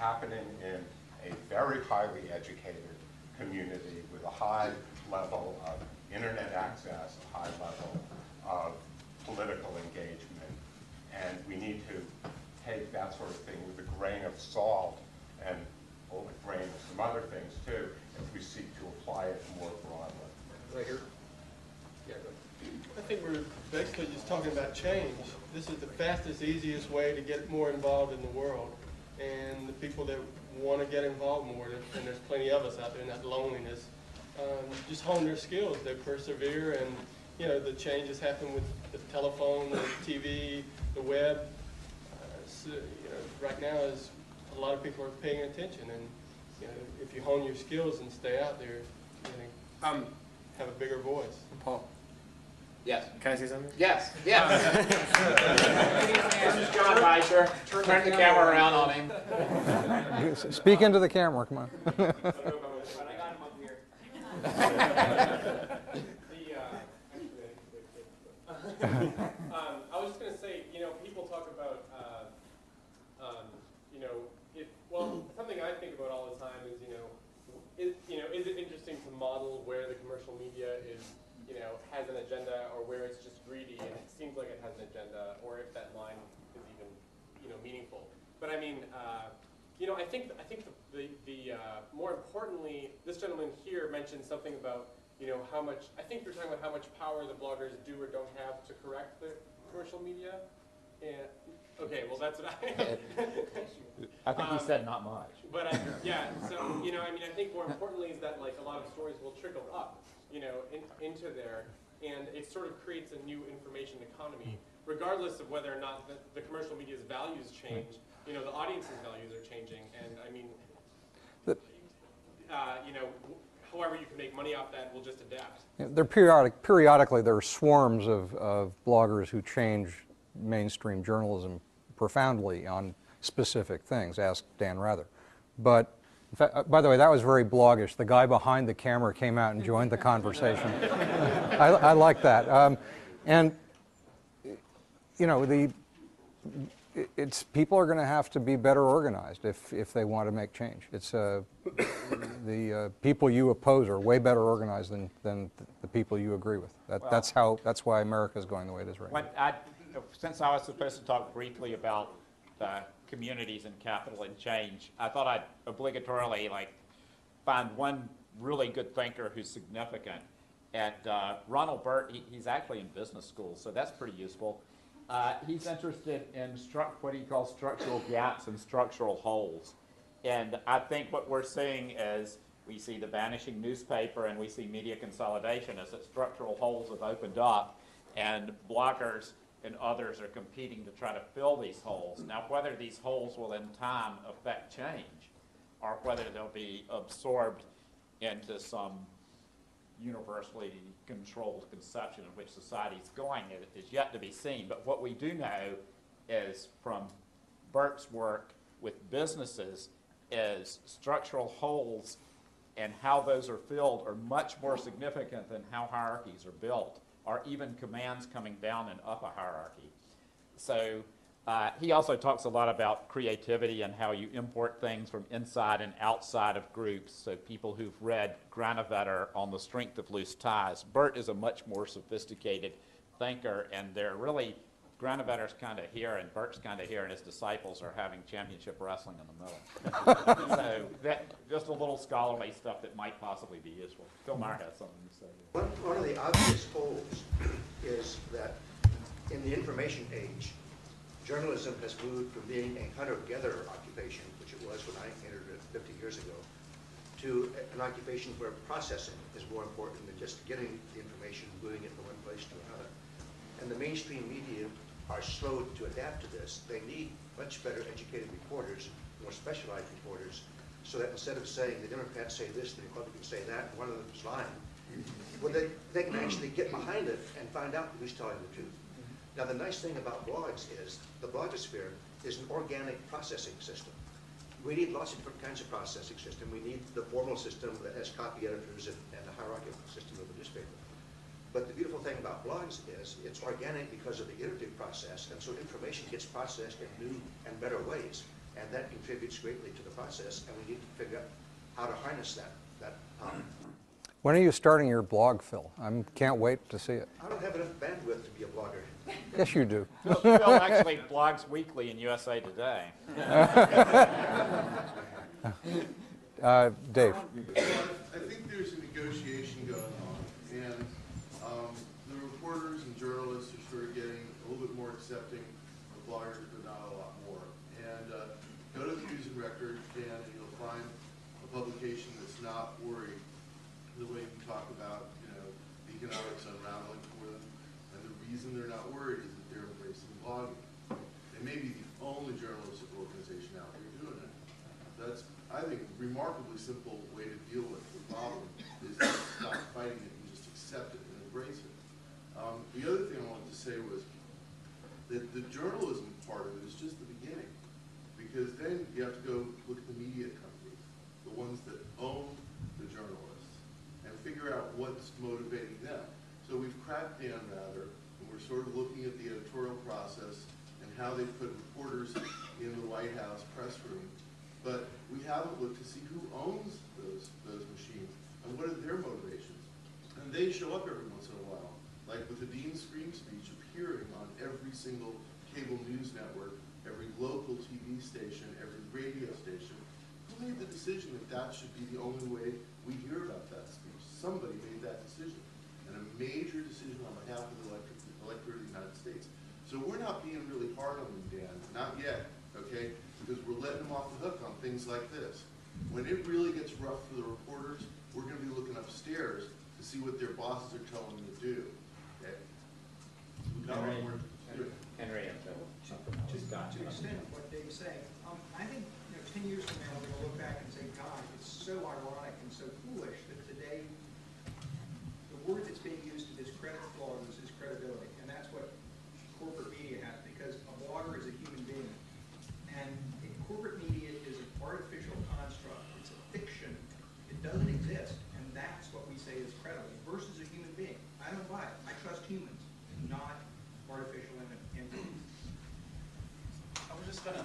happening in a very highly educated community with a high level of internet access, a high level of political engagement. And we need to take that sort of thing with a grain of salt and a grain of some other things too, if we seek to apply it more broadly. Right here. Yeah, go ahead. I think we're basically just talking about change. This is the fastest, easiest way to get more involved in the world. And the people that want to get involved more, and there's plenty of us out there in that loneliness, just hone their skills. They persevere, and you know, the changes happen with the telephone, the TV, the web. So, you know, right now is a lot of people are paying attention, and you know, if you hone your skills and stay out there, you know, have a bigger voice. Paul. Yes. Can I say something? Yes. Yes. This is John Beischer. Turn the camera around on him. Speak into the camera, come on. But I got him up here. I was just going to say, you know, people talk about, you know, something I think about all the time is, is it interesting to model where the commercial media is, you know, has an agenda, or where it's just greedy and it seems like it has an agenda, or if that line is even, you know, meaningful. But I mean, you know, I think the more importantly, this gentleman here mentioned something about, you know, how much, I think you're talking about how much power the bloggers do or don't have to correct the commercial media. And okay, well that's what I think he said not much. But yeah, so you know, I mean, I think more importantly is that like a lot of stories will trickle up, you know, into there, and it sort of creates a new information economy, regardless of whether or not the commercial media's values change. You know, the audience's values are changing, and I mean, you know, however you can make money off that, we'll just adapt. They're periodically there are swarms of bloggers who change mainstream journalism profoundly on specific things. Ask Dan Rather. But in fact, by the way, that was very bloggish. The guy behind the camera came out and joined the conversation. I like that. And you know, people are going to have to be better organized if they want to make change. It's the people you oppose are way better organized than the people you agree with. That's why America is going the way it is right now. Since I was supposed to talk briefly about communities and capital and change, I thought I'd obligatorily find one really good thinker who's significant. And Ronald Burt, he's actually in business school, so that's pretty useful. He's interested in what he calls structural gaps and structural holes. And I think what we're seeing is we see the vanishing newspaper and we see media consolidation as that structural holes have opened up, and bloggers and others are competing to try to fill these holes. Now, whether these holes will in time affect change or whether they'll be absorbed into some universally controlled conception of which society is going is yet to be seen. But what we do know is from Burt's work with businesses is structural holes and how those are filled are much more significant than how hierarchies are built, or even commands coming down and up a hierarchy. So he also talks a lot about creativity and how you import things from inside and outside of groups. So people who've read Granovetter on the strength of loose ties. Burt is a much more sophisticated thinker, and they're really, Granovetter's kind of here and Burt's kind of here, and his disciples are having championship wrestling in the middle. So that, just a little scholarly stuff that might possibly be useful. Phil Meyer has something to say. One of the obvious holes is that in the information age, journalism has moved from being a hunter-gatherer occupation, which it was when I entered it 50 years ago, to an occupation where processing is more important than just getting the information, moving it from one place to another. And the mainstream media are slow to adapt to this. They need much better educated reporters, more specialized reporters, so that instead of saying the Democrats say this, the Republicans say that, and one of them is lying, well, they can actually get behind it and find out who's telling the truth. Now, the nice thing about blogs is the blogosphere is an organic processing system. We need lots of different kinds of processing system. We need the formal system that has copy editors and the hierarchical system of the newspaper. But the beautiful thing about blogs is it's organic because of the iterative process, and so information gets processed in new and better ways. and that contributes greatly to the process, and we need to figure out how to harness that power. When are you starting your blog, Phil? I can't wait to see it. I don't have enough bandwidth to be a blogger. Yes, you do. Phil actually blogs weekly in USA Today. Dave. I think there's a negotiation going on, and the reporters and journalists are sort of getting a little bit more accepting of bloggers, but not a lot more. And go to the News and Record, Dan, and you'll find a publication that's not worried the way you talk about, the economics unraveling for them. And the reason they're not worried is that they're embracing blogging. They may be the only journalistic organization out there doing it. That's, I think, a remarkably simple way to deal with the problem is to stop fighting it and just accept it and embrace it. The other thing I wanted to say was that the journalism part of it is just the beginning, because then you have to go look at the media companies, the ones that own the journalists, and figure out what's motivating them. So we've cracked down rather, and we're sort of looking at the editorial process and how they put reporters in the White House press room. But we haven't looked to see who owns those machines and what are their motivations. And they show up every once in a while, like with the Dean Scream speech appearing on every single cable news network, every local TV station, every radio station. Who made the decision that that should be the only way we hear about that speech? Somebody made that decision, and a major decision on behalf of the electorate of the United States. So we're not being really hard on them, Dan, not yet, okay? Because we're letting them off the hook on things like this. When it really gets rough for the reporters, we're going to be looking upstairs to see what their bosses are telling them to do. Okay? We've got a lot more to do. Henry and Phil. To extend what Dave's saying, I think 10 years from now we're going to look back and say, gosh, it's so ironic and so foolish that today the word that's being used to discredit bloggers is credibility, and that's what corporate media has, because a blogger is a human being. And corporate media is an artificial construct. It's a fiction. It doesn't exist. And that's what we say is credible versus a human being. I don't buy it. I trust humans, not artificial entities. I was just going to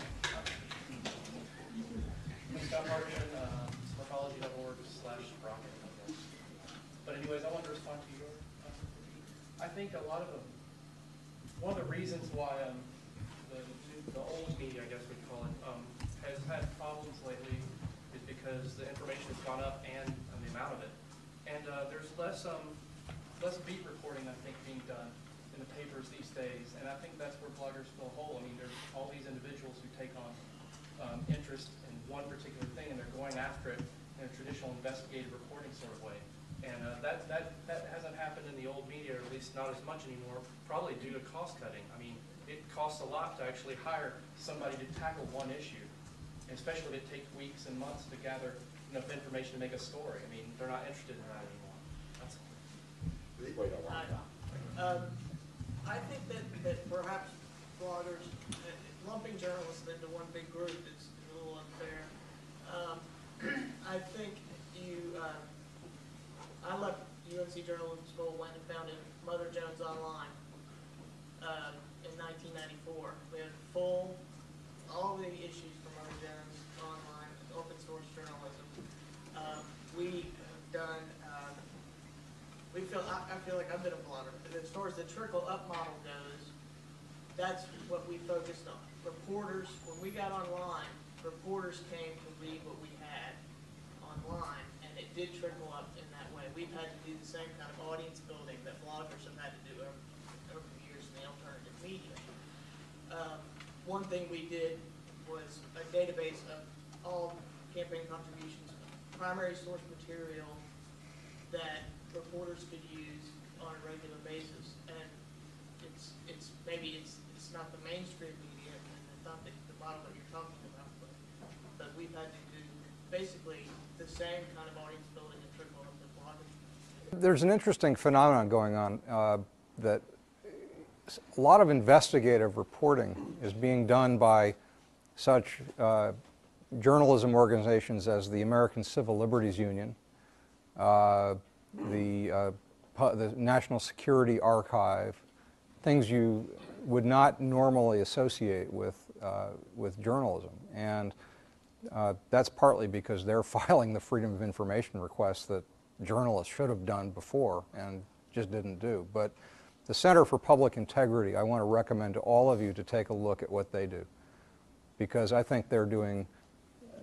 Scott Martin, psychology.org/rocket, I guess. But anyways, I want to respond to your I think a lot of them, one of the reasons why the old media, I guess we'd call it, has had problems lately is because the information has gone up and the amount of it. And there's less beat reporting, I think, being done in the papers these days. And I think that's where bloggers fill a hole. I mean, there's all these individuals who take on interest in one particular thing, and they're going after it in a traditional investigative reporting sort of way. And that hasn't happened in the old media, or at least not as much anymore, probably due to cost cutting. I mean, it costs a lot to actually hire somebody to tackle one issue, especially if it takes weeks and months to gather enough information to make a story. I mean, they're not interested in that anymore. That's I think that perhaps bloggers, lumping journalists into one big group is a little unfair. I think I left UNC Journalism School, went and founded Mother Jones Online in 1994. We had all the issues from Mother Jones Online, open source journalism. We have done, I feel like I've been a blogger. As far as the trickle up model goes, that's what we focused on. Reporters, when we got online, reporters came to read what we had online, and it did trickle up in that way. We've had to do the same kind of audience building that bloggers have had to do over the years in the alternative media. One thing we did was a database of all campaign contributions, primary source material that reporters could use on a regular basis, and it's not the mainstream media, and it's not the model that you're talking about, but we've had to do basically the same kind of audience building and trickle up the blogging. There's an interesting phenomenon going on that a lot of investigative reporting is being done by such journalism organizations as the American Civil Liberties Union, the National Security Archive, things you would not normally associate with journalism. And that's partly because they're filing the Freedom of Information requests that journalists should have done before and just didn't do. But the Center for Public Integrity, I want to recommend to all of you to take a look at what they do, because I think they're doing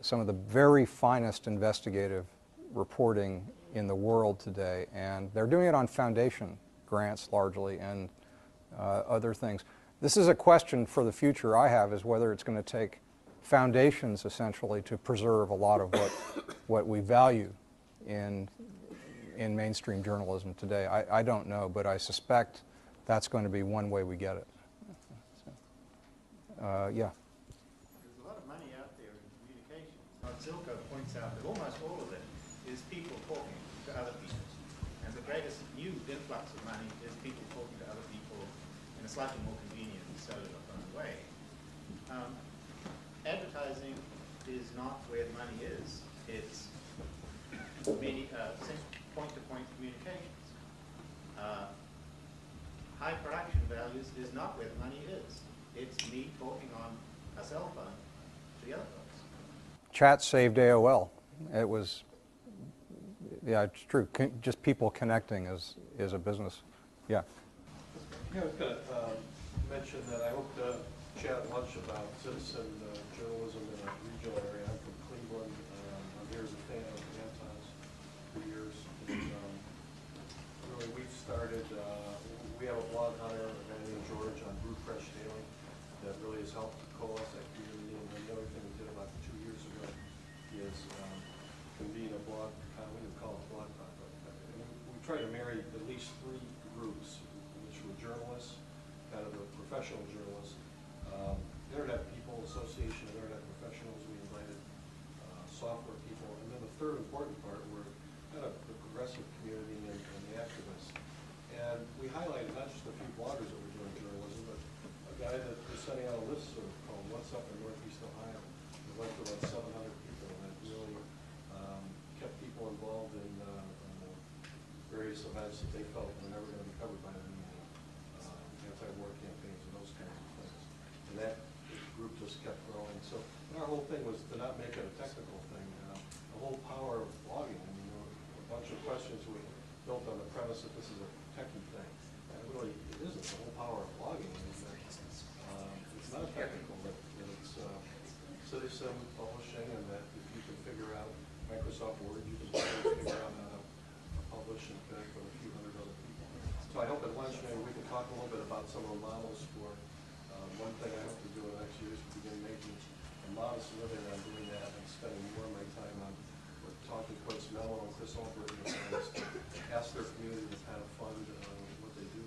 some of the very finest investigative reporting in the world today, and they're doing it on foundation grants largely and other things. This is a question for the future I have, is whether it's going to take foundations essentially to preserve a lot of what we value in mainstream journalism today. I don't know, but I suspect that's going to be one way we get it. Yeah. There's a lot of money out there in communications. Zilko points out that almost all of it is people talking to other people. And the greatest new influx of money is people talking to other people in a slightly more convenient and cellular phone way. Advertising is not where the money is. It's point-to-point communications. High production values is not where the money is. It's me talking on a cell phone to the other folks. Chat saved AOL. It was, yeah, it's true. Just people connecting is a business. Yeah. Yeah, I was going to mention that I hope to chat lunch about citizen journalism in a regional area. I'm from Cleveland. I'm here as a fan of Anton's for years. And, really, we've started, we have a blog hunter, a guy named George, on Brew Fresh Daily that really has helped coalesce that community. And then the other thing we did about 2 years ago is convene a blog, we didn't call it a blog talk, but we try to marry at least 3 groups, which were journalists, kind of the professional journalists, Internet People Association of Internet Professionals, we invited software people, and then the third important part were kind of the progressive community and the activists. And we highlighted not just a few bloggers that were doing journalism, but a guy that was sending out a listserv called What's Up in Northeast Ohio. It went to about 700 people, and it really kept people involved in various events that they felt were never going to be covered by the media, anti-war campaigns and those kinds of things. And that group just kept growing. So our whole thing was to not make it a technical thing. The whole power of blogging, I mean, a bunch of questions were built on the premise that this is a techie thing. And really, it isn't. The whole power of blogging is that it's not technical, but it's citizen publishing, and that if you can figure out Microsoft Word, you can figure out how to publish and connect with a few hundred other people. So I hope at lunch maybe we can talk a little bit about some of the models for one thing I hope to do in the next year is to begin making a modest living on doing that and spending more of my time on talking to Quince Mello and Chris Albert and friends to ask their community to kind of fund what they do.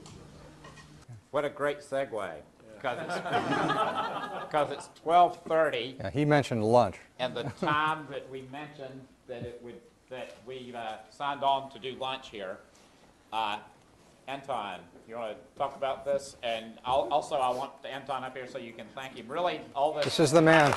What a great segue, because it's 12:30. Yeah, he mentioned lunch. And the time that we mentioned that we signed on to do lunch here. Anton, you want to talk about this? And also, I want Anton up here so you can thank him. Really, all this. This is the man.